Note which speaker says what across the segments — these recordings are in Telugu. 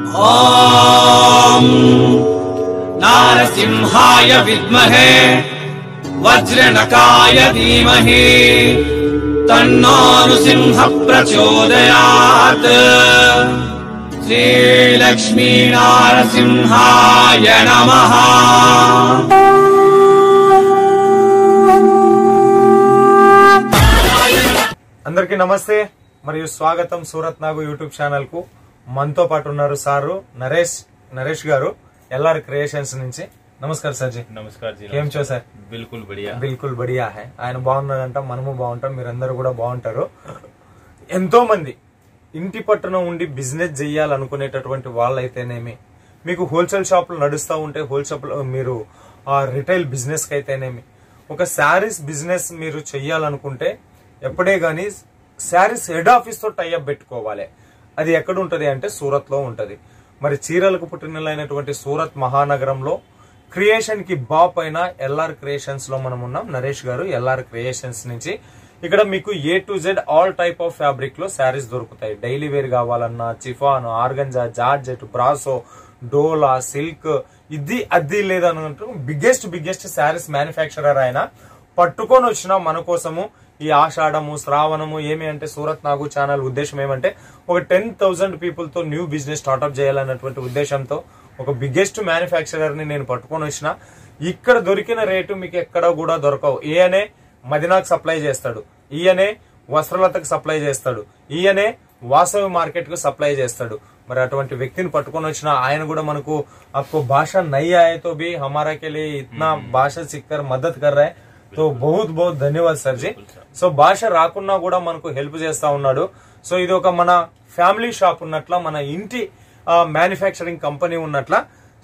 Speaker 1: ओम नारसिंहाय विद्महे वज्रनकाय धीमहि तन्नो नृसिंह प्रचोदयात्। श्री लक्ष्मी नारसिंहाय नमः।
Speaker 2: అందరికీ నమస్తే మరియు స్వాగతం సూరత్ నాగు యూట్యూబ్ ఛానల్ కు. మనతో పాటు ఉన్నారు సారు నరేష్ గారు ఎల్ఆర్ క్రియేషన్స్ నుంచి. నమస్కారం సార్ జీ.
Speaker 3: నమస్కారం జీ.
Speaker 2: ఏం చో సార్?
Speaker 3: బిల్కుల్ బడియా
Speaker 2: హై. ఆయన బాగున్నారంట, మనము బాగుంటాం, మీరందరూ కూడా బాగుంటారు. ఎంతో మంది ఇంటి పట్టున ఉండి బిజినెస్ చేయాలనుకునేటటువంటి వాళ్ళైతేనేమి, మీకు హోల్సేల్ షాపులు నడుస్తూ ఉంటే హోల్సేల్ మీరు రిటైల్ బిజినెస్ కి అయితేనేమి, ఒక శారీస్ బిజినెస్ మీరు చెయ్యాలనుకుంటే ఎప్పుడే గానీ శారీస్ హెడ్ ఆఫీస్ తో టైఅప్ పెట్టుకోవాలి. అది ఎక్కడ ఉంటది అంటే సూరత్ లో ఉంటది. మరి చీరలకు పుట్టినలైనటువంటి సూరత్ మహానగరంలో క్రియేషన్ కి బాప్ అయిన ఎల్ఆర్ క్రియేషన్స్ లో మనం ఉన్నాం. నరేష్ గారు ఎల్ఆర్ క్రియేషన్స్ నుంచి. ఇక్కడ మీకు A to Z all type of fabric లో శారీస్ దొరుకుతాయి. డైలీ వేర్ కావాలన్నా chiffon, organza, georgette, brasso, dola, silk, ఇది అది లేదన్నట్టు బిగ్గెస్ట్ శారీస్ మ్యానుఫ్యాక్చరర్ ఆయన పట్టుకొని వచ్చిన మన కోసము ఈ ఆషాఢము శ్రావణము ఏమి అంటే సూరత్ నాగు ఛానల్ ఉద్దేశం ఏమంటే ఒక 10,000 పీపుల్ తో న్యూ బిజినెస్ స్టార్ట్అప్ చేయాలన్నటువంటి ఉద్దేశంతో ఒక బిగ్గెస్ట్ మ్యానుఫ్యాక్చరర్ ని నేను పట్టుకొని వచ్చిన. ఇక్కడ దొరికిన రేటు మీకు ఎక్కడ కూడా దొరకవు. ఈయనే మదినాకు సప్లై చేస్తాడు, ఈయనే వస్త్రలతకు సప్లై చేస్తాడు, ఈయనే వాసవి మార్కెట్ కు సప్లై చేస్తాడు. మరి అటువంటి వ్యక్తిని పట్టుకొని వచ్చిన ఆయన కూడా మనకు आपको भाषा नहीं आए तो भी हमारा के लिए इतना भाषा सीखकर मदद कर रहा है. तो बहुत बहुत धन्यवाद सर जी. సో భాష రాకున్నా కూడా మనకు హెల్ప్ చేస్తా ఉన్నాడు. సో ఇది ఒక మన ఫ్యామిలీ షాప్ ఉన్నట్ల, మన ఇంటి మ్యానుఫ్యాక్చరింగ్ కంపెనీ ఉన్నట్ల.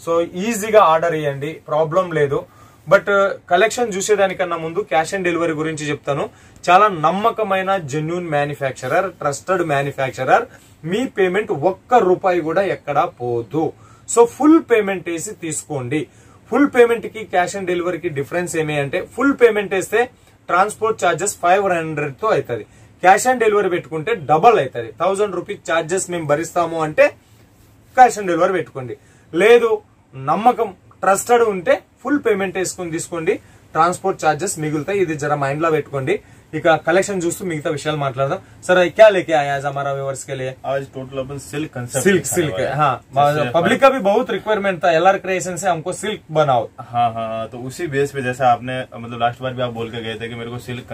Speaker 2: సో ఈజీగా ఆర్డర్ ఇవ్వండి, ప్రాబ్లం లేదు. బట్ కలెక్షన్ చూసేదానికన్నా ముందు క్యాష్ ఆన్ డెలివరీ గురించి చెప్తాను. చాలా నమ్మకమైన జెన్యూన్ మ్యానుఫ్యాక్చరర్, ట్రస్టెడ్ మ్యానుఫ్యాక్చరర్. మీ పేమెంట్ ₹1 కూడా ఎక్కడా పోదు. సో ఫుల్ పేమెంట్ వేసి తీసుకోండి. ఫుల్ పేమెంట్ కి క్యాష్ ఆన్ డెలివరీకి డిఫరెన్స్ ఏమి అంటే, ఫుల్ పేమెంట్ వేస్తే ట్రాన్స్పోర్ట్ చార్జెస్ 500 తో అవుతుంది. క్యాష్ ఆన్ డెలివరీ పెట్టుకుంటే డబల్ అవుతుంది. 1000 రూపీస్ చార్జెస్ మేము భరిస్తాము అంటే క్యాష్ ఆన్ డెలివరీ పెట్టుకోండి. లేదు నమ్మకం ట్రస్టెడ్ ఉంటే ఫుల్ పేమెంట్ వేసుకుని తీసుకోండి, ట్రాన్స్పోర్ట్ చార్జెస్ మిగులుతాయి. ఇది జర మైండ్ లో పెట్టుకోండి. ఇక కలెక్షన్ చూస్తూ మిగతా విషయాలు మాట్లాడదాం. సर क्या लेके आए आज हमारा व्यूअर्स के लिए?
Speaker 3: आज टोटल अपन सिल्क
Speaker 2: हाँ, पब्लिक का भी बहुत रिक्वायरमेंट था एलआर क्रिएशन से हमको सिल्क बनाओ.
Speaker 3: हाँ, तो उसी बेस पे जैसा आपने मतलब लास्ट बार भी आप बोल के गए थे कि मेरे को सिल्क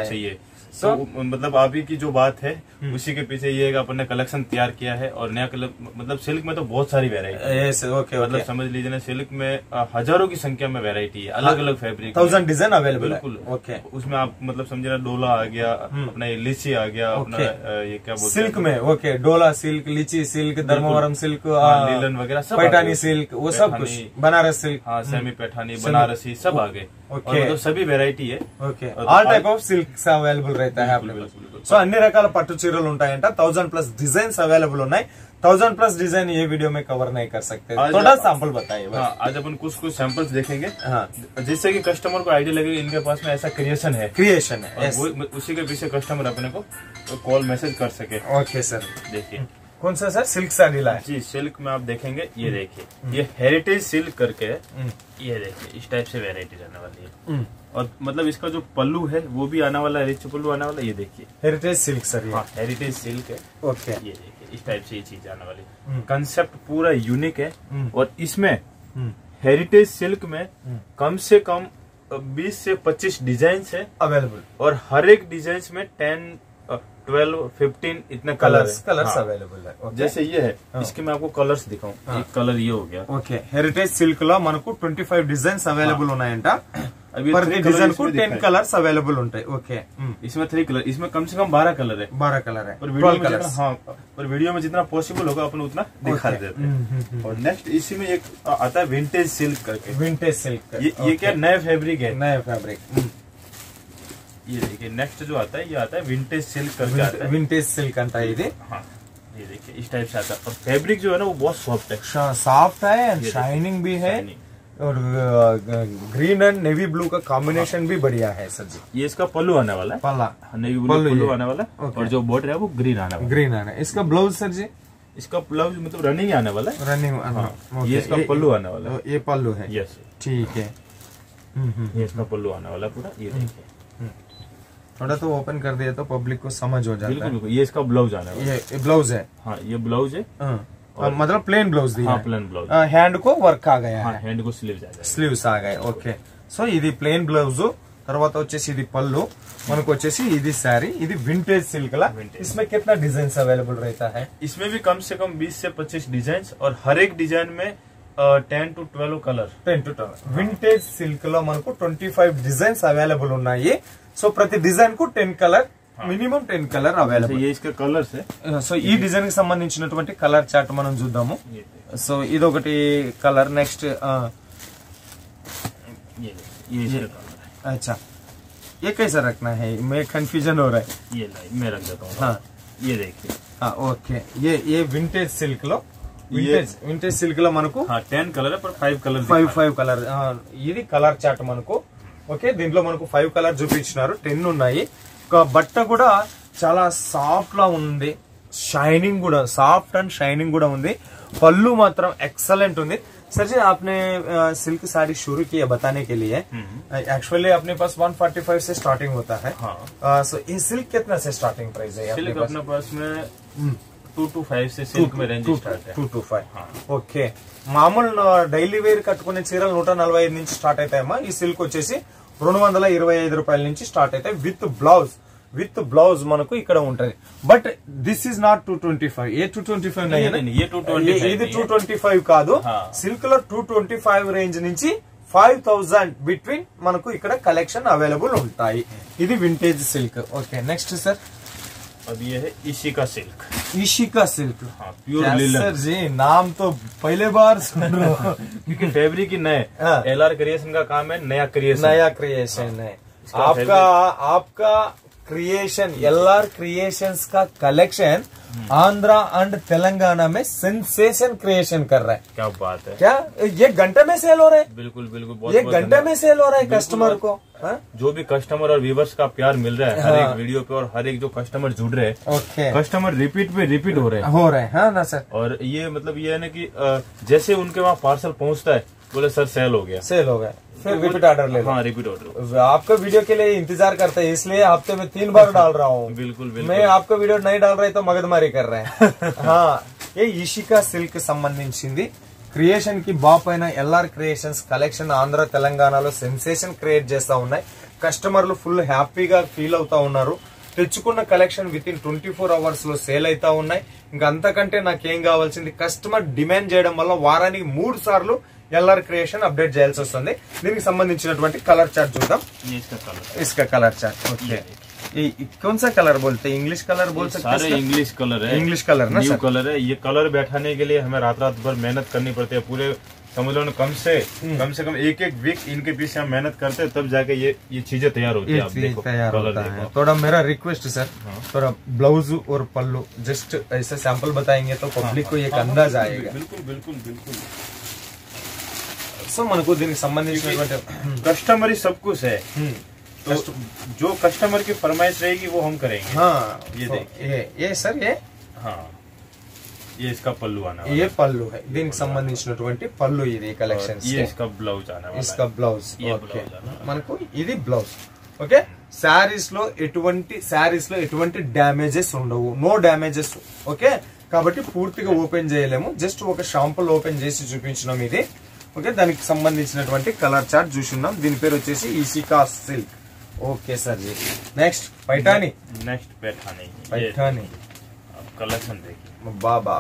Speaker 3: चाहिए. तो मतलब आप ही की जो बात है उसी के पीछे ये अपन ने कलेक्शन तैयार किया है. और नया मतलब सिल्क में तो बहुत सारी वेरायटी, मतलब समझ लीजिए ना, सिल्क में हजारों की संख्या में वेरायटी है, अलग अलग फैब्रिक,
Speaker 2: 1000 डिजाइन अवेलेबल है.
Speaker 3: ओके, उसमें आप मतलब समझे ना, डोला आ गया, अपना लीची आ गया, अपना ये क्या बोलते हैं
Speaker 2: सिल्क में. ओके, डोला सिल्क, लीची सिल्क, धर्मवरम सिल्क,
Speaker 3: लीलन वगैरह सब,
Speaker 2: पैठानी सिल्क, वो सब कुछ, बनारस सिल्क,
Speaker 3: हाँ, सेमी पैठानी, बनारसी सब आ गए. मतलब सभी वेरायटी है.
Speaker 2: Okay, all type of silks available रहता है आपके पास. సో అన్ని రకాల పట్టు చీరలు ఉంటాయంట. 1000+ डिजाइन अवेलेबल ఉన్నాయి. 1000+ डिजाइन ये वीडियो में कवर नहीं कर सकते. थोड़ा सैंपल बताइए.
Speaker 3: हाँ, आज अपन कुछ सैंपल्स देखेंगे, हाँ, जिससे कि कस्टमर को आइडिया लगेगा इनके पास में ऐसा क्रिएशन है. उसी के पीछे कस्टमर अपने को कॉल मैसेज कर सके.
Speaker 2: ओके सर,
Speaker 3: देखिए
Speaker 2: कौन सा सर सिल्क साड़ी लाए
Speaker 3: जी. सिल्क में आप देखेंगे, ये देखिए, ये हेरिटेज सिल्क करके है. ये देखिए इस टाइप से वेरायटी रहने वाली है. और मतलब इसका जो पल्लू है वो भी आने वाला है, रिच पल्लू आने वाला है. ये देखिए
Speaker 2: हेरिटेज सिल्क सर.
Speaker 3: हाँ, हेरिटेज सिल्क है.
Speaker 2: ओके,
Speaker 3: ये देखिए इस टाइप से ये चीज आने वाली है. कंसेप्ट पूरा यूनिक है. और इसमें हेरिटेज सिल्क में कम से कम 20 से 25 डिजाइन है
Speaker 2: अवेलेबल.
Speaker 3: और हर एक डिजाइन में 10, 12, 15 इतने कलर्स
Speaker 2: अवेलेबल है.
Speaker 3: जैसे ये है, इसके मैं आपको कलर्स दिखाऊं. एक कलर ये हो गया.
Speaker 2: ఓకే, హెరిటేజ్ సిల్క్ లో మనకు 25 డిజైన్స్ అవైలబుల్ ఉన్నాయంట. ప్రతి డిజైన్ కు 10 కలర్స్ అవైలబుల్ ఉంటాయి. ఓకే,
Speaker 3: इसमें 3 कलर, इसमें कम से कम 12 कलर है.
Speaker 2: 12 कलर है.
Speaker 3: और वीडियो में जितना पॉसिबल होगा अपन उतना दिखा देते हैं. और नेक्स्ट इसी में एक आता है विंटेज सिल्क करके.
Speaker 2: विंटेज सिल्क
Speaker 3: ये क्या नया फैब्रिक है.
Speaker 2: नया फैब्रिक.
Speaker 3: ये देखिए नेक्स्ट जो आता है, ये आता है विंटेज सिल्क करके आता है.
Speaker 2: विंटेज सिल्क अंटा ఇది.
Speaker 3: हाँ, ये देखिए इस टाइप से आता है. और फैब्रिक जो है ना वो बहुत सॉफ्ट है,
Speaker 2: सॉफ्ट है एंड शाइनिंग भी है. और ग्रीन एंड नेवी ब्लू का कॉम्बिनेशन भी बढ़िया है सर जी.
Speaker 3: ये इसका पल्लू आने वाला है,
Speaker 2: पल्ला
Speaker 3: नेवी ब्लू पल्लू आने वाला है. और जो बॉर्डर है वो ग्रीन आने वाला है.
Speaker 2: ग्रीन आना. इसका ब्लाउज सर जी
Speaker 3: इसका ब्लाउज मतलब रनिंग आने वाला है।
Speaker 2: रनिंग,
Speaker 3: हाँ, ये इसका पल्लू आने वाला है।
Speaker 2: ये पल्लू है।
Speaker 3: यस,
Speaker 2: ठीक है।
Speaker 3: ये इसका पल्लू आने वाला है पूरा। ये देखिए,
Speaker 2: थोड़ा तो ओपन कर दिया तो पब्लिक को समझ हो जाता है।
Speaker 3: बिल्कुल बिल्कुल। ये इसका ब्लाउज आने वाला है।
Speaker 2: ये ब्लाउज है।
Speaker 3: हाँ, ये ब्लाउज है।
Speaker 2: मतलब प्लेन ब्लाउज दिया।
Speaker 3: हाँ, प्लेन ब्लाउज।
Speaker 2: హ్యాండ్ को వర్క్ आ गया
Speaker 3: हाँ,
Speaker 2: है।
Speaker 3: హ్యాండ్ को స్లీవ్స్ आ जाएगा।
Speaker 2: స్లీవ్స్ आ गए। ఓకే, సో ఇది ప్లేన్ బ్లౌజ్, తర్వాత వచ్చేసి ఇది పళ్ళు, మనకు వచ్చేసి ఇది శారీ, ఇది వింटेज सिल्क ला। इसमें कितना डिजाइन अवेलेबल रहता है?
Speaker 3: इसमें भी कम से कम 20 से 25 डिजाइन और हर एक डिजाइन में 10 to 12 colour.
Speaker 2: 10 to 12 vintage silk లో మనకు 25 డిజైన్స్ అవైలబుల్ ఉన్నాయి। సో ప్రతి డిజైన్ కు 10 కలర్, మినిమం 10 కలర్ అవైలబుల్।
Speaker 3: ये इसके कलर्स है।
Speaker 2: సో ఈ డిజైన్ కి సంబంధించినటువంటి కలర్ చార్ట్ మనం చూద్దాము। సో ఇదొకటి కలర్। నెక్స్ట్
Speaker 3: ये इसका कलर है।
Speaker 2: अच्छा, ये कैसा रखना है? मैं कंफ्यूजन हो रहा है।
Speaker 3: ये मैं रख देता हूँ।
Speaker 2: हाँ,
Speaker 3: ये देखिए।
Speaker 2: हाँ, ओके। ये विंटेज सिल्क लो, వింటేజ్ సిల్క్ లో మనకు
Speaker 3: 10 కలర్ पर 5 కలర్
Speaker 2: 5 కలర్। ఇది కలర్ చార్ట్ మనకు। ఓకే, దీంట్లో మనకు 5 కలర్ చూపించినారు, 10 ఉన్నాయి। బట్ట కూడా చాలా సాఫ్ట్ లా ఉంది, షైనింగ్ కూడా, సాఫ్ట్ అండ్ షైనింగ్ కూడా ఉంది। పళ్ళు మాత్రం ఎక్సలెంట్ ఉంది। सर जी, आपने सिल्क साड़ी शुरू किया बताने के लिए। एक्चुअली अपने पास 145 से स्टार्टिंग होता है।
Speaker 3: हाँ।
Speaker 2: सो ये सिल्क कितना से स्टार्टिंग प्राइस है?
Speaker 3: सिल्क अपने पास में 2 to 5 से सिल्क में रेंज स्टार्ट है।
Speaker 2: 2 to 5। ఓకే, మామూలు డైలీ వేర్ కట్టుకునే చీరలు 145 నుంచి స్టార్ట్ అవుతాయమ్మా। ఈ సిల్క్ వచ్చేసి 225 రూపాయల నుంచి స్టార్ట్ అవుతాయి విత్ బ్లౌజ్। విత్ బ్లౌజ్ మనకు ఇక్కడ ఉంటది। But this is not 225। ఏ 225
Speaker 3: ये 225
Speaker 2: ఇది 225 కాదు। సిల్క్ లో 225 రేంజ్ నుంచి 5000 బిట్వీన్ మనకు ఇక్కడ కలెక్షన్ అవైలబుల్ ఉంటాయి। ఇది vintage silk. Okay, next sir.
Speaker 3: अब ये है इशिका सिल्क।
Speaker 2: इशिका सिल्क,
Speaker 3: हाँ, प्योर लिनन।
Speaker 2: सर जी, नाम तो पहले बार सुन रहा हूँ।
Speaker 3: क्योंकि फैब्रिक ही नए LR क्रिएशन का काम है, नया क्रिएशन है।
Speaker 2: आपका क्रिएशन, LR क्रिएशंस का कलेक्शन आंध्रा एंड तेलंगाना में सेंसेशन क्रिएशन कर रहा है।
Speaker 3: क्या बात है।
Speaker 2: क्या ये घंटे में सेल हो रहा है?
Speaker 3: बिल्कुल बिल्कुल।
Speaker 2: ये घंटे में सेल हो रहा है कस्टमर को।
Speaker 3: जो भी कस्टमर और व्यूवर्स का प्यार मिल रहा है हर एक वीडियो पे, और हर एक जो कस्टमर जुड़ रहे हैं,
Speaker 2: ओके,
Speaker 3: कस्टमर रिपीट पे रिपीट हो रहे हैं।
Speaker 2: हाँ ना सर।
Speaker 3: और ये मतलब ये है ना कि जैसे उनके वहाँ पार्सल पहुँचता है, बोले सर सेल हो गया,
Speaker 2: फिर रिपीट ऑर्डर ले लो।
Speaker 3: हाँ, रिपीट ऑर्डर।
Speaker 2: आपका वीडियो के लिए इंतजार करते हैं, इसलिए हफ्ते में 3 बार डाल रहा हूँ।
Speaker 3: बिल्कुल।
Speaker 2: मैं आपका वीडियो नहीं डाल रहे तो मगजमारी कर रहे हैं। हाँ, ये इशिका सिल्क సంబంధించింది క్రియేషన్ కి బాపైన LR క్రియేషన్స్ కలెక్షన్ ఆంధ్ర తెలంగాణలో సెన్సేషన్ క్రియేట్ చేస్తా ఉన్నాయి। కస్టమర్లు ఫుల్ హ్యాపీగా ఫీల్ అవుతా ఉన్నారు। తెచ్చుకున్న కలెక్షన్ విత్ ఇన్ 24 అవర్స్ లో సేల్ అవుతా ఉన్నాయి। ఇంకా అంతకంటే నాకేం కావాల్సింది, కస్టమర్ డిమాండ్ చేయడం వల్ల వారానికి 3 సార్లు LR క్రియేషన్ అప్డేట్ చేయాల్సి వస్తుంది। దీనికి సంబంధించినటువంటి కలర్ చార్ట్ చూద్దాం। इसका कलर चार्ट। ओके, कौन सा कलर बोलते हैं? इंग्लिश कलर बोल सकते हैं?
Speaker 3: सारे इंग्लिश कलर है।
Speaker 2: इंग्लिश कलर ना
Speaker 3: न्यू
Speaker 2: सर?
Speaker 3: कलर है। ये कलर बैठाने के लिए हमें रात भर मेहनत करनी पड़ती है। पूरे समझ लो कम से कम एक वीक इनके पीछे हम मेहनत करते हैं, तब जाके ये चीजें तैयार होती है। आप देखो
Speaker 2: तैयार
Speaker 3: कलर
Speaker 2: होता
Speaker 3: देखो।
Speaker 2: है। थोड़ा मेरा रिक्वेस्ट सर, थोड़ा ब्लाउज और पल्लू जस्ट ऐसे सैंपल बताएंगे तो पब्लिक को एक अंदाज आएगा।
Speaker 3: बिल्कुल बिल्कुल बिल्कुल।
Speaker 2: సో మనకు దీనికి సంబంధించినటువంటి
Speaker 3: कस्टमर ही सब कुछ है। तो जो कस्टमर की फरमाइश रहेगी वो हम करेंगे।
Speaker 2: हाँ,
Speaker 3: ये देखिए।
Speaker 2: ये सर, ये
Speaker 3: हाँ, ये इसका पल्लू आना वाला
Speaker 2: ये పళ్ళు है। దీనికి సంబంధించినటువంటి పళ్ళు ఇది కలెక్షన్।
Speaker 3: ये इसका ब्लाउज आना वाला
Speaker 2: इसका ब्लाउज।
Speaker 3: ये
Speaker 2: ఓకే,
Speaker 3: ब्लाउज आना।
Speaker 2: మనకు ఇది బ్లౌజ్। ఓకే, శారీస్ లో ఎటువంటి డ్యామేజెస్ ఉండవు, నో డ్యామేజెస్। ఓకే, కాబట్టి పూర్తిగా ఓపెన్ చేయలేము, జస్ట్ ఒక షాంపుల్ ఓపెన్ చేసి చూపించినాం ఇది। ఓకే, దానికి సంబంధించినటువంటి కలర్ చార్ట్ చూస్తున్నాం। దీని పేరు వచ్చేసి ఇషికా సిల్క్। ఓకే సార్ जी, नेक्स्ट पैठानी। पैठानी
Speaker 3: कलेक्शन देखिए,
Speaker 2: बाबा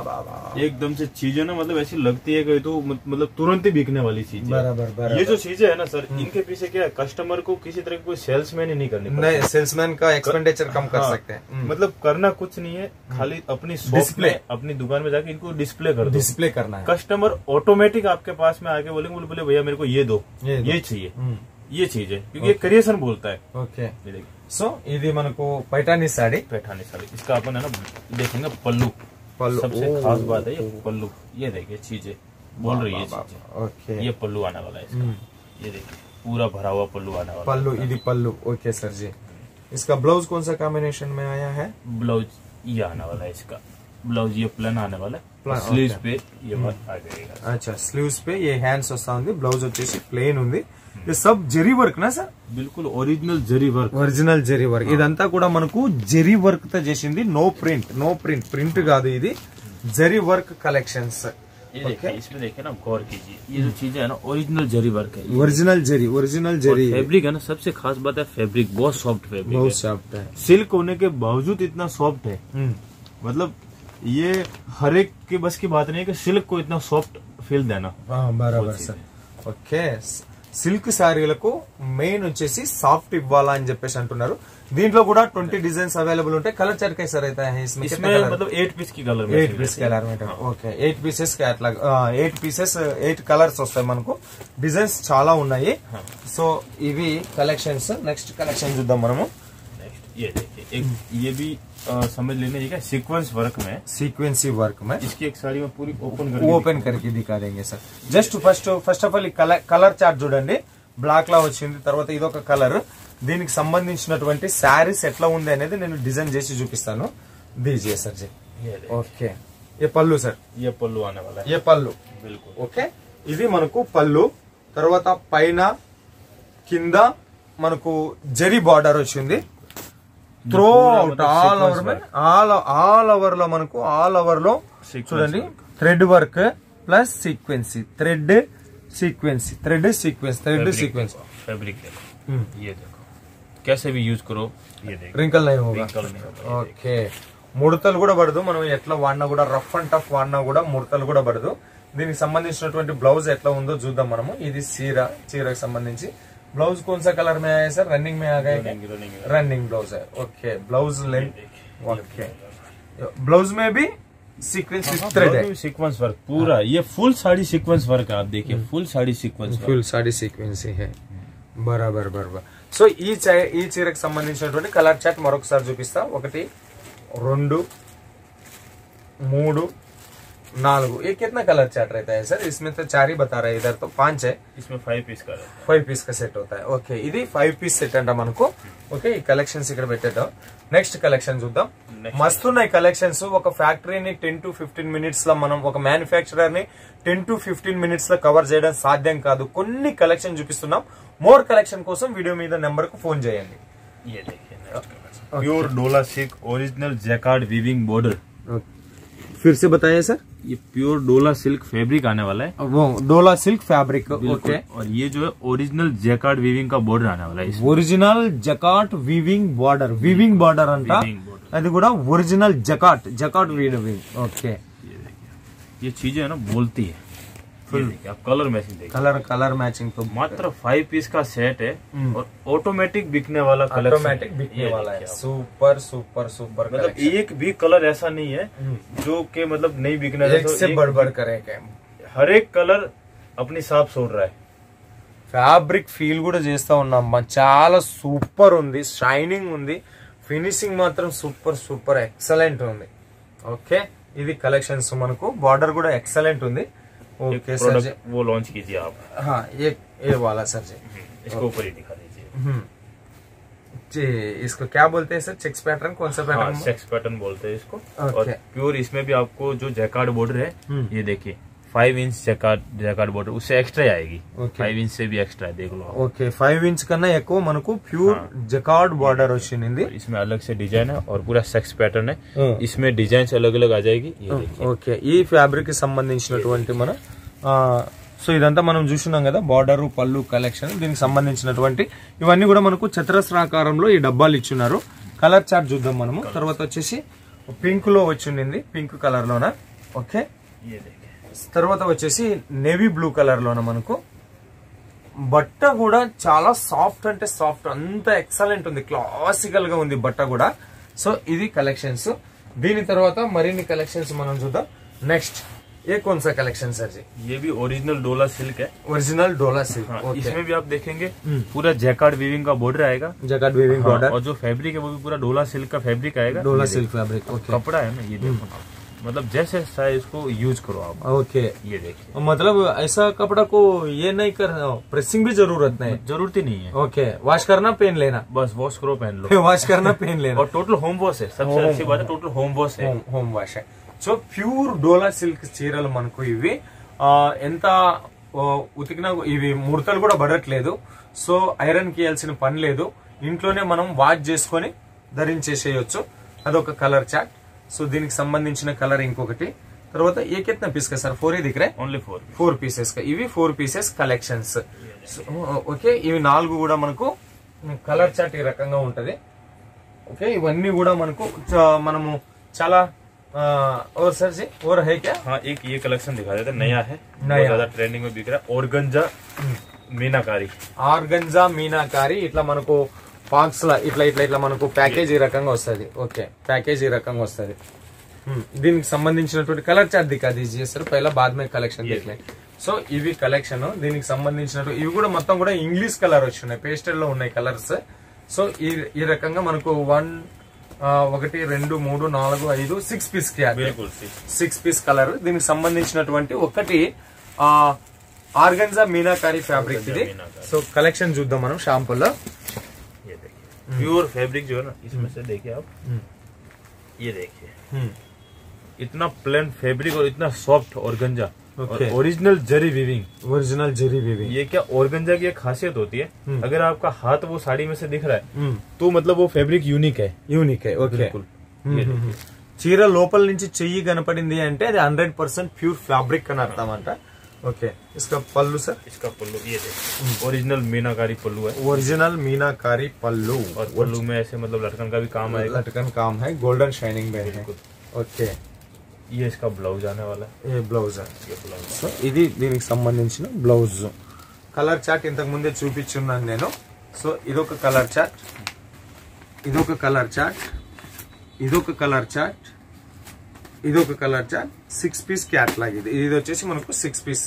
Speaker 3: एकदम से चीजें ना मतलब ऐसी लगती है कि तो मतलब तुरंत ही बिकने वाली चीज।
Speaker 2: बराबर।
Speaker 3: ये जो चीजें है ना सर, इनके पीछे क्या है, कस्टमर को किसी तरह की कोई सेल्समैन ही नहीं करनी पड़ती।
Speaker 2: नहीं, सेल्समैन का एक्सपेंडिचर कम कर सकते हैं।
Speaker 3: मतलब करना कुछ नहीं है, खाली अपनी शॉप में अपनी दुकान में जाके इनको डिस्प्ले कर दो।
Speaker 2: डिस्प्ले करना है।
Speaker 3: कस्टमर ऑटोमेटिक आपके पास में आके बोले भैया मेरे को ये दो, ये चाहिए, ये चीज है, क्योंकि ये क्रिएशन बोलता है।
Speaker 2: ओके, सो ఇది మనకు पैठानी साड़ी।
Speaker 3: इसका अपन है ना देखेंगे पल्लू। सबसे खास बात है ये पल्लू। ये देखिए चीजें बोल रही है चीजें।
Speaker 2: ओके,
Speaker 3: ये पल्लू आने वाला है इसका। ये देखिए पूरा भरा हुआ पल्लू आने वाला।
Speaker 2: पल्लू, ఇది पल्लू। ओके सर जी, इसका ब्लाउज कौन सा कॉम्बिनेशन में आया है?
Speaker 3: ब्लाउज ये आने वाला है इसका। ब्लाउज ये प्लेन आने वाला है, स्लीव्स पे ये बात आ जाएगा।
Speaker 2: अच्छा, स्लीव्स पे ये హ్యాండ్స్ వస్తా ఉంది, బ్లౌజ్ వచ్చేసి ప్లెయిన్ ఉంది. ఇది సబ్ జెరీ వర్క్ నా సార్?
Speaker 3: बिल्कुल ओरिजिनल जरी वर्क,
Speaker 2: ఒరిజినల్ జెరీ వర్క్. ఇదంతా కూడా మనకు జెరీ వర్క్ తో చేసింది, నో ప్రింట్ ప్రింట్ కాదు, ఇది జెరీ వర్క్ కలెక్షన్స్.
Speaker 3: ये देखिए, इसमें देखिए ना, गौर कीजिए, ये जो चीजें है ना ओरिजिनल जरी वर्क है,
Speaker 2: ఒరిజినల్ జెరీ
Speaker 3: फैब्रिक है ना, सबसे खास बात है फैब्रिक बहुत सॉफ्ट फैब्रिक
Speaker 2: बहुत
Speaker 3: है।
Speaker 2: सॉफ्ट है.
Speaker 3: सिल्क होने के बावजूद इतना सॉफ्ट है, मतलब ये हर एक के बस की बात नहीं है कि सिल्क को इतना सॉफ्ट फील देना।
Speaker 2: బరాబర్ సార్. ఓకే, సిల్క్ శారీలకు మెయిన్ వచ్చేసి సాఫ్ట్ ఇవ్వాలా అని చెప్పేసి అంటున్నారు. దీంట్లో కూడా 20 డిజైన్స్ అవైలబుల్ ఉంటాయి. కలర్ चार्ट कैसा रहता है इसमें?
Speaker 3: इसमें मतलब 8 पीस की कलर,
Speaker 2: 8 పీస్ కలర్ में okay, 8 pieces catalogue, 8 pieces 8 colours వస్తాయి మనకు. డిజైన్స్ చాలా ఉన్నాయి. సో ఇవి కలెక్షన్స్. నెక్స్ట్ కలెక్షన్ చూద్దాం మనము.
Speaker 3: ये देखिए, एक ये भी समझ लेना, ये क्या सीक्वेंस वर्क में,
Speaker 2: सीक्वेंसी वर्क में
Speaker 3: इसकी एक साड़ी में पूरी
Speaker 2: ఓపెన్ करके दिखा देंगे sir. Just first of all ఈ కలర్ చార్ట్ చూడండి, బ్లాక్ లా వచ్చింది. తర్వాత ఇదొక కలర్. దీనికి సంబంధించినటువంటి శారీస్ ఎట్లా ఉంది అనేది నేను డిజైన్ చేసి చూపిస్తాను. దీజియే సార్ జీ. ఓకే, ఏ పళ్ళు సార్?
Speaker 3: ये पल्लू आने वाला है,
Speaker 2: ఏ పళ్ళు?
Speaker 3: बिल्कुल
Speaker 2: ఓకే, ఇది మనకు పళ్ళు. తర్వాత పైన కింద మనకు జరీ బార్డర్ వచ్చింది. త్రో అవుట్ ఆల్ ఓవర్ లో మనకు ఆల్ ఓవర్ లో చూడండి, thread work plus sequence, thread sequence.
Speaker 3: Fabric देखो, ये देखो कैसे भी यूज करो, ये देखो
Speaker 2: రింకల్ नहीं होगा.
Speaker 3: wrinkle नहीं होगा।
Speaker 2: ఓకే, ముడతలు కూడా పడదు. మనం ఎట్లా వాడినా కూడా, రఫ్ అండ్ టఫ్ వాడినా కూడా ముడతలు కూడా పడదు. దీనికి సంబంధించినటువంటి బ్లౌజ్ ఎట్లా ఉందో చూద్దాం మనము. ఇది చీరకు సంబంధించి ब्लाउज कौन सा कलर में आया है सर? रनिंग में आ गए, रनिंग ब्लाउज है. Okay, blouse length. Okay, blouse में भी सीक्वेंस थ्रेड है,
Speaker 3: सीक्वेंस वर्क पूरा. ये फुल साड़ी सीक्वेंस वर्क है, आप देखिए full sari sequence,
Speaker 2: full sari sequence है. బరాబర్. సో ఈ చీరకు సంబంధించినటువంటి కలర్ చార్ట్ మరొకసారి చూపిస్తా. 1 2 3 4. ये कितना कलर चार्ट रहता है सर? इसमें तो 4 ही बता रहे हैं, इधर तो 5 है.
Speaker 3: इसमें 5 पीस का रहता है,
Speaker 2: 5 పీస్ का సెట్ होता है. ఓకే, ఇది 5 పీస్ సెట్ అంట మనకు. ఓకే, ఈ కలెక్షన్స్ ఇక్కడ పెట్టేద్దాం. నెక్స్ట్ కలెక్షన్ చూద్దాం. మస్తు ఉన్నాయి కలెక్షన్స్. ఒక ఫ్యాక్టరీని 10 to 15 మినిట్స్ లో మనం, ఒక మ్యానుఫ్యాక్చరర్ ని 10 to 15 మినిట్స్ లో కవర్ చేయడం సాధ్యం కాదు. కొన్ని కలెక్షన్ చూపిస్తున్నాం. మోర్ కలెక్షన్ కోసం వీడియో మీద నెంబర్ కు ఫోన్ చేయండి.
Speaker 3: ये देखिए pure Dola silk original jacquard weaving border.
Speaker 2: फिर से बताइए सर.
Speaker 3: ये प्योर डोला सिल्क फैब्रिक आने वाला है,
Speaker 2: वो डोला सिल्क फैब्रिक. ओके,
Speaker 3: और ये जो है ओरिजिनल जैकार्ड वीविंग का बॉर्डर आने वाला है.
Speaker 2: ఒరిజినల్ జకాట్ వీవింగ్ బార్డర్ అంట. అది కూడా ఒరిజినల్ జకాట్ వీవింగ్. ఓకే,
Speaker 3: ये चीजें है ना बोलती है. आप कलर मैचिंग देखिए,
Speaker 2: कलर मैचिंग तो
Speaker 3: मात्र 5 पीस का सेट है और ऑटोमेटिक बिकने वाला कलर,
Speaker 2: ऑटोमेटिक बिकने वाला है. सुपर.
Speaker 3: मतलब एक भी कलर ऐसा नहीं है जो के मतलब नहीं बिकना है,
Speaker 2: एक से बढ़ करेंगे.
Speaker 3: हर एक कलर अपनी साफ छोड़ रहा है.
Speaker 2: ఫ్యాబ్రిక్ ఫీల్ కూడా చేస్తా ఉన్నాం. చాలా సూపర్ ఉంది, షైనింగ్ ఉంది, ఫినిషింగ్ మాత్రం సూపర్ ఎక్సలెంట్ ఉంది. ఓకే, ఇది కలెక్షన్స్ మనకు. బార్డర్ కూడా ఎక్సలెంట్ ఉంది. ओके सर जी,
Speaker 3: वो लॉन्च कीजिए आप.
Speaker 2: हाँ, ये वाला सर जी,
Speaker 3: इसको ऊपर ही दिखा दीजिए.
Speaker 2: जी, इसको क्या बोलते हैं सर? चेक्स पैटर्न, कौन सा पैटर्न?
Speaker 3: हाँ, चेक्स पैटर्न बोलते हैं इसको.
Speaker 2: Okay.
Speaker 3: और प्योर इसमें भी आपको जो जैकार्ड बॉर्डर है, ये देखिए 5 इंच जैकार्ड बॉर्डर, उससे एक्स्ट्रा आएगी. 5 इंच से भी एक्स्ट्रा है, देख लो आप.
Speaker 2: ఓకే, 5 ఇంచ్ కన్నా ఎక్కువ మనకు ప్యూర్ జకార్డ్ బార్డర్ వచ్చింది.
Speaker 3: इसमें अलग से डिजाइन है और पूरा सेक्स पैटर्न है. इसमें डिजाइन अलग अलग आ जाएगी. ये देखिए,
Speaker 2: ఓకే, ఈ ఫ్యాబ్రిక్ కి సంబంధించినటువంటి మన సో ఇదంతా మనం చూస్తున్నాం కదా, బార్డర్ పళ్ళు కలెక్షన్. దీనికి సంబంధించినటువంటి ఇవన్నీ కూడా మనకు చతురస్రాకారంలో ఈ డబ్బాలు ఇచ్చున్నారు. కలర్ చార్ట్ చూద్దాం మనము. తర్వాత వచ్చేసి పింక్ లో వచ్చింది, పింక్ కలర్ లోన. ఓకే, తర్వాత వచ్చేసి నేవీ బ్లూ కలర్ లోన మనకు. బట్ట కూడా చాలా సాఫ్ట్, అంటే సాఫ్ట్, అంత ఎక్సలెంట్ ఉంది, క్లాసికల్ గా ఉంది బట్ట కూడా. సో ఇది కలెక్షన్స్. దీని తర్వాత మరిన్ని కలెక్షన్స్ మనం చూద్దాం. నెక్స్ట్ ये कौन सा कलेक्शन सर जी?
Speaker 3: ये भी ओरिजिनल डोला सिल्क है.
Speaker 2: ओरिजिनल डोला सिल्क.
Speaker 3: हाँ, इसमें भी आप देखेंगे पूरा जैकार्ड वीविंग का बॉर्डर आएगा.
Speaker 2: Jacquard weaving border.
Speaker 3: और जो फैब्रिक है वो भी पूरा डोला सिल्क का फैब्रिक आएगा.
Speaker 2: डोला सिल्क फैब्रिक. ओके,
Speaker 3: कपड़ा है ना, ये देखो मतलब जैसे चाहे इसको यूज करो आप.
Speaker 2: ओके,
Speaker 3: ये देखिए,
Speaker 2: मतलब ऐसा कपड़ा को ये नहीं कर, प्रेसिंग भी जरूरत नहीं,
Speaker 3: जरूरत ही नहीं है.
Speaker 2: ओके, वॉश करना पहन लेना,
Speaker 3: बस वॉश करो पहन लो.
Speaker 2: वॉश करना पहन लेना.
Speaker 3: और टोटल होम वॉश है, सबसे अच्छी बात है टोटल होम वॉश है.
Speaker 2: होम वॉश है. సో ప్యూర్ డోలా సిల్క్ చీరలు మనకు ఇవి ఎంత ఉతికినా ఇవి ముడతలు కూడా పడట్లేదు. సో ఐరన్ కియాల్సిన పని లేదు, ఇంట్లోనే మనం వాష్ చేసుకొని ధరించేసేయచ్చు. అదొక కలర్ చార్ట్. సో దీనికి సంబంధించిన కలర్ ఇంకొకటి. తర్వాత ఏ కిतना पीस का सर? 4 ही दिख रहा है,
Speaker 3: ఓన్లీ
Speaker 2: 4 పీసెస్ కా. ఇవి 4 పీసెస్ కలెక్షన్స్. ఓకే, ఇవి 4 కూడా మనకు కలర్ చార్ట్ ఈ రకంగా ఉంటది. ఓకే, ఇవన్నీ కూడా మనకు మనము చాలా और सर जी और है क्या?
Speaker 3: हाँ, एक ये कलेक्शन दिखा देते, नया है,
Speaker 2: नया,
Speaker 3: ज्यादा ट्रेंडिंग में बिक रहा है, ऑर्गेन्जा मीनाकारी.
Speaker 2: ఆర్గంజా మీనాకారి. ఇట్లా మనకు బాక్స్ లా ఇట్లా ఇట్లా ఇట్లా మనకు ప్యాకేజ్ ఈ రకంగా వస్తుంది. ఓకే, ప్యాకేజ్ ఈ రకంగా వస్తుంది. దీనికి సంబంధించినటువంటి కలర్ చార్ట్ దిఖా దీజియే సార్, పైలా బాద్ మే కలెక్షన్ దేఖలే. సో ఇవి కలెక్షన్, దీనికి సంబంధించినట్టు ఇవి కూడా మొత్తం కూడా ఇంగ్లీష్ కలర్ వచ్చినాయి, పేస్టల్ లో ఉన్నాయి కలర్స్. సో ఈ రకంగా మనకు 1 2 3 4 5 6 పీస్ కి 6 పీస్ కలర్. దీనికి సంబంధించినటువంటి ఒకటి ఆర్గంజా మీనాకారి ఫ్యాబ్రిక్ ఇది. సో కలెక్షన్ చూద్దాం మనం షాంపుల్ లో.
Speaker 3: प्योर फैब्रिक जो है ना, इसमें से देखिए आप, ये देखिए इतना प्लेन फैब्रिक और इतना सॉफ्ट ऑर्गेन्जा, ओरिजिनल जरी वीविंग.
Speaker 2: ओरिजिनल जरी वीविंग.
Speaker 3: ये क्या ऑर्गेन्जा की एक खासियत होती है, अगर आपका हाथ वो साड़ी में से दिख रहा है तो मतलब वो फैब्रिक यूनिक है.
Speaker 2: యూనిక్ है. ఓకే, చీర లోపల నుంచి చెయ్యి కనపడింది అంటే అది 100% ప్యూర్ ఫ్యాబ్రిక్ అని అర్థం అంట. ఓకే, इसका पल्लू सर?
Speaker 3: इसका पल्लू ये देखिए, ओरिजिनल मीनाकारी पल्लू है.
Speaker 2: ओरिजिनल मीनाकारी पल्लू.
Speaker 3: और पल्लू में ऐसे मतलब लटकन का भी काम आएगा.
Speaker 2: लटकन काम है, गोल्डन शाइनिंग में है. ఓకే,
Speaker 3: ये इसका ब्लाउज आने वाला है.
Speaker 2: ये ब्लाउज है.
Speaker 3: ये ब्लाउज.
Speaker 2: సో ఇది దీనికి సంబంధించిన బ్లౌజ్. కలర్ చార్ట్ ఇంతకు ముందే చూపించున్నాను నేను. సో ఇదొక కలర్ చార్ట్, ఇదొక కలర్ చార్ట్, ఇదొక కలర్ చార్ట్, ఇదొక కలర్ చార్ట్. 6 पीस कैटलॉग ఇది వచ్చేసి మనకు 6 पीस.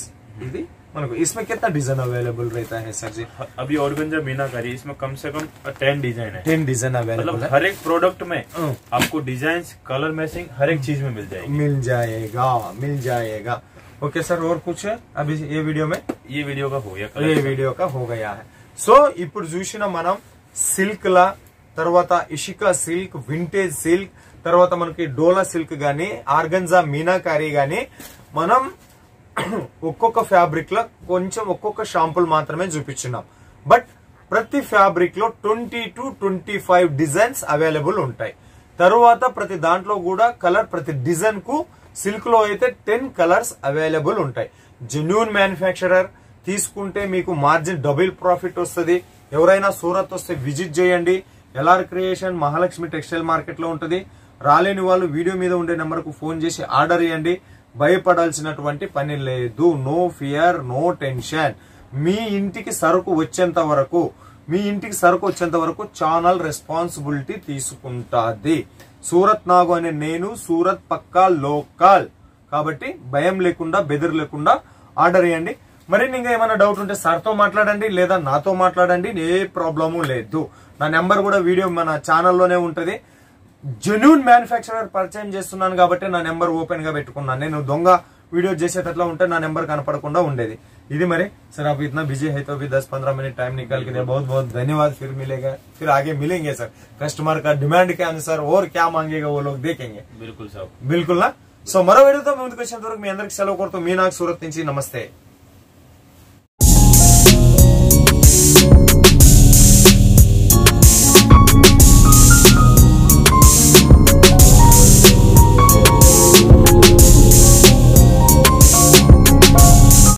Speaker 2: ఇది మనకు इसमें कितना डिजाइन अवेलेबल रहता है सर जी?
Speaker 3: अभी ऑर्गेन्जा मीनाकारी, इसमें कम से कम 10 डिजाइन है.
Speaker 2: 10 डिजाइन अवेलेबल
Speaker 3: मतलब
Speaker 2: है.
Speaker 3: हर एक प्रोडक्ट में आपको डिजाइन, कलर मैचिंग हर एक चीज में मिल जाएगी.
Speaker 2: मिल जाएगा, मिल जाएगा. ओके सर, और कुछ है अभी ये वीडियो में?
Speaker 3: ये वीडियो का हो गया,
Speaker 2: ये वीडियो का हो गया है. సో ఇప్పుడు చూసిన మనం సిల్క్ లా, తర్వాత ఇషికా సిల్క్, వింటేజ్ సిల్క్, తర్వాత మనకి డోలా సిల్క్ గానీ, ఆర్గంజా మీనాకారి గానీ, మనం ఒక్కొక్క ఫ్యాబ్రిక్ లో కొంచెం ఒక్కొక్క షాంపుల్ మాత్రమే చూపించున్నాం. బట్ ప్రతి ఫ్యాబ్రిక్ లో 20 to 25 డిజైన్స్ అవైలబుల్ ఉంటాయి. తరువాత ప్రతి దాంట్లో కూడా కలర్, ప్రతి డిజైన్ కు సిల్క్ లో అయితే 10 కలర్స్ అవైలబుల్ ఉంటాయి. జెన్యూన్ మ్యానుఫ్యాక్చరర్ తీసుకుంటే మీకు మార్జిన్ డబుల్ ప్రాఫిట్ వస్తుంది. ఎవరైనా సూరత్ వస్తే విజిట్ చేయండి. LR creation Mahalakshmi textile market లో ఉంటది. రాలేని వాళ్ళు వీడియో మీద ఉండే నెంబర్ కు ఫోన్ చేసి ఆర్డర్ చేయండి. భయపడాల్సినటువంటి పని లేదు. No fear, no tension. మీ ఇంటికి సరుకు వచ్చేంత వరకు ఛానల్ రెస్పాన్సిబిలిటీ తీసుకుంటాది. సూరత్ నాగు అనే నేను సూరత్ పక్కా లోకల్ కాబట్టి భయం లేకుండా, బెదిరి లేకుండా ఆర్డర్ చేయండి. మరి ఇంకా ఏమైనా డౌట్ ఉంటే సార్తో మాట్లాడండి, లేదా నాతో మాట్లాడండి. ఏ ప్రాబ్లము లేదు. నా నెంబర్ కూడా వీడియో మన ఛానల్లోనే ఉంటది. జెన్యూన్ మ్యానుఫ్యాక్చరర్ పరిచయం చేస్తున్నాను కాబట్టి నా నెంబర్ ఓపెన్ గా పెట్టుకున్నాను. నేను దొంగ वीडियो చేసేటట్లా ఉంటే నా నెంబర్ కనపడకుండా ఉండేది. ఇది మరి सर आप इतना बिजी है तो भी 10-15 मिनट टाइम निकाल के दिया, बहुत बहुत धन्यवाद. फिर मिलेगा, फिर आगे मिलेंगे सर. कस्टमर का डिमांड के अनुसार और क्या मांगेगा वो लोग देखेंगे.
Speaker 3: बिल्कुल साहब,
Speaker 2: बिल्कुल ना. సో మరో వీడియోతో ముందుకు వచ్చేంత వరకు మీ అందరికి సెలవు కోరుతూ మీ నాకు సూరత్ నుంచి నమస్తే.